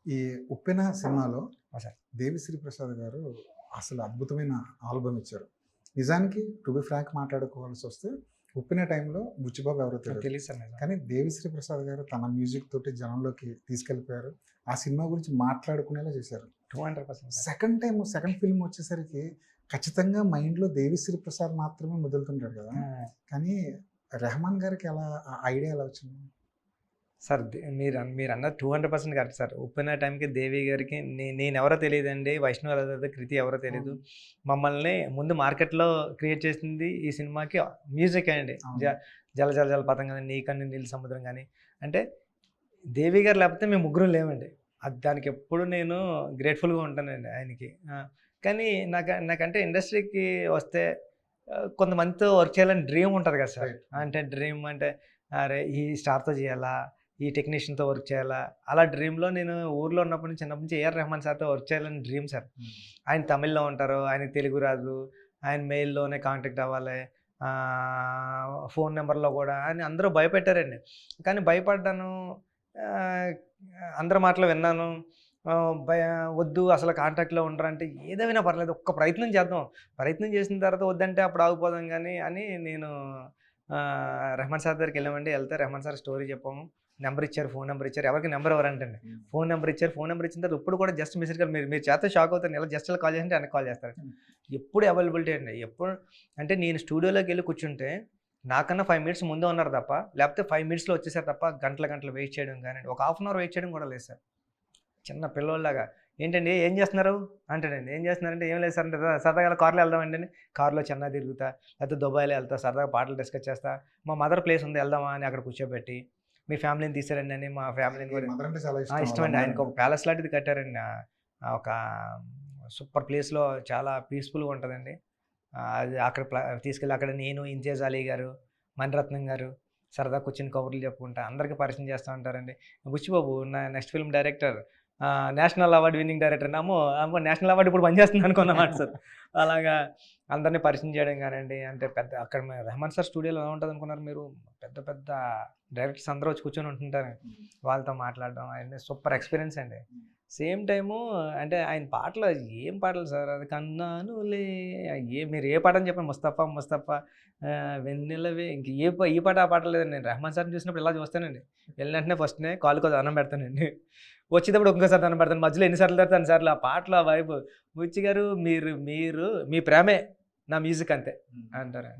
ఈ 'ఉప్పెన' సినిమాలో సార్. దేవిశ్రీ ప్రసాద్ గారు అసలు అద్భుతమైన ఆల్బమ్ ఇచ్చారు. నిజానికి టు బి ఫ్రాంక్ మాట్లాడుకోవాల్సొస్తే 'ఉప్పెన' టైంలో బుచ్చిబాబు ఎవరో తెలీదు. తెలీదు సార్ నిజం. కానీ దేవిశ్రీ ప్రసాద్ గారు తన మ్యూజిక్ తోటి జనంలోకి తీసుకెళ్ళిపోయారు. ఆ సినిమా గురించి మాట్లాడుకునేలా చేశారు. 200% సార్. సెకండ్ ఫిల్మ్ వచ్చేసరికి ఖచ్చితంగా మైండ్‌లో దేవిశ్రీ ప్రసాద్ మాత్రమే మెదులుతుంటాడు కదా! కానీ రెహమాన్ గారికి ఆ ఐడియా ఎలా వచ్చింది? సార్ మీరన్నది 200% కరెక్ట్ సార్. 'ఉప్పెన' టైంకి దేవి గారికి నేనెవరో తెలీదండి. వైష్ణవి లత, కృతి ఎవరో తెలీదు. మమ్మల్ని ముందు మార్కెట్‌లో క్రియేట్ చేసింది ఈ సినిమాకి మ్యూజికే అండి. అవును. 'జల జల జల పతంగా' గాని, 'నీ కన్ను నీలి సముద్రం' గాని, అంటే దేవి గారు లేకపోతే మేము ముగ్గురం లేమండి. దానికి ఎప్పుడు నేను గ్రేట్‌ఫుల్‌గా ఉంటానండి ఆయనకి. కానీ నాకంటే ఇండస్ట్రీకి వస్తే కొంతమందితో వర్క్ చేయాలని డ్రీమ్ ఉంటది కదా సార్. రైట్. అంటే డ్రీమ్ అంటే అరే! ఈ స్టార్‌తో చేయాలా? ఈ టెక్నీషియన్‌తో వర్క్ చేయాలా? అలా డ్రీమ్‌లో నేను ఊర్లో ఉన్నప్పటి నుంచి చిన్నప్పటి నుంచి ఏఆర్ రెహమాన్ సార్‌తో వర్క్ చేయాలని డ్రీమ్ సార్. ఆయన తమిళ్‌లో ఉంటారు. ఆయనకి తెలుగు రాదు. ఆయన మెయిల్‌లోనే కాంటాక్ట్ అవ్వాలి. ఫోన్ నెంబర్‌లో కూడా అని అందరూ భయపెట్టారండి. కానీ భయపడ్డాను. ఆహ్, అందరి మాటలు విన్నాను. వద్దు అసలు కాంటాక్ట్‌లో ఉండరంటే ఏదేమైనా పర్లేదు ఒక్క ప్రయత్నం చేద్దాం. ప్రయత్నం చేసిన తర్వాత వద్దంటే అప్పుడు ఆగిపోదాం గానీ అని నేను రెహమాన్ సార్ దగ్గరికెళ్ళామండి. ఎళ్తే రెహమాన్ సార్ స్టోరీ చెప్పాము. నెంబర్ ఇచ్చారు. ఫోన్ నెంబర్ ఇచ్చారు. ఎవరికి నెంబర్ ఇవ్వరంటండి. ఫోన్ నెంబర్ ఇచ్చారు. ఫోన్ నెంబర్ ఇచ్చిన తర్వాత ఇప్పుడు కూడా జస్ట్ మిస్డ్ కాల్ మీరు చేస్తే షాక్ అవుతారు. ఇలా జస్ట్ ఇలా కాల్ చేసింటే వెనక్కి కాల్ చేస్తారు. ఎప్పుడు అవైలబిలిటీ అండి. ఎప్పుడు అంటే నేను స్టూడియోలోకెళ్ళి కూర్చుంటే నాకన్నా 5 మినిట్స్ ముందే ఉన్నారు తప్ప, లేకపోతే 5 మినిట్స్‌లో వచ్చేసారు తప్ప గంటలు వెయిట్ చేయడం గానియండి. ఒక హాఫ్ అన్ అవర్ వెయిట్ చేయడం కూడా లేదు సార్. చిన్న పిల్లోడిలాగా ఏంటండి ఏం చేస్తున్నారు అంటాడండి. ఏం చేస్తున్నారంటే ఏం లేదు సార్ అంటే సరదాగా కార్లో వెళ్దామండి అని కార్లో చెన్నై తిరుగుతా, లేకపోతే దుబాయ్‌లో వెళ్తా, సరదాగా పాటలు డిస్కస్ చేస్తా. మా మదర్ ప్లేస్ ఉంది వెళ్దామా అని అక్కడ కూర్చోబెట్టి, మీ ఫ్యామిలీని తీసుకురండి అని మా ఫ్యామిలీని కూడా మదర్ అంటే చాలా ఇష్టం. ఇష్టమండి. ఆయనకు ఒక ప్యాలెస్ లాంటిది కట్టారండి. ఒక సూపర్ ప్లేస్‌లో చాలా పీస్‌ఫుల్‌గా ఉంటదండి. అది అక్కడ తీసుకెళ్ళి అక్కడ నేను, ఇంతియాజ్ అలీ గారు, మణిరత్నం గారు సరదా కూర్చొని కబుర్లు చెప్పుకుంటా అందరికీ పరిచయం చేస్తూ ఉంటారండి. Buchibabu next film director national award winning director అమ్మో నేషనల్ అవార్డ్ ఇప్పుడు పనిచేస్తుంది అనుకున్నమాట సార్. అలాగా అందరినీ పరిచయం చేయడం కానివ్వండి, అంటే పెద్ద అక్కడ రెహమాన్ సార్ స్టూడియోలో ఎలా ఉంటుంది అనుకున్నారు మీరు? పెద్ద పెద్ద డైరెక్టర్స్ అందరూ వచ్చి కూర్చొని ఉంటుంటారు. వాళ్ళతో మాట్లాడడం అవన్నీ సూపర్ ఎక్స్పీరియన్స్ అండి. సేమ్ టైము అంటే ఆయన పాటలు ఏం పాటలు సార్ అది కన్నానులే మీరు ఏ పాట అని చెప్పండి 'ముస్తఫా ముస్తఫా' వెన్నెలవే ఇంక ఈ పాట ఆ పాట లేదండి. నేను రెహమాన్ సార్‌ని చూసినప్పుడు ఇలా చూస్తానండి. వెళ్ళిన వెంటనే ఫస్ట్‌నే కాలుకో దండం పెడతానండి. వచ్చేటప్పుడు ఇంకోసారి దండం పెడతాను. మధ్యలో ఎన్ని సార్లు తిడతాను సార్లు ఆ పాటలు ఆ వైబ్. బుచ్చి గారు మీరు మీ ప్రేమే నా మ్యూజిక్ అంతే అంటారు.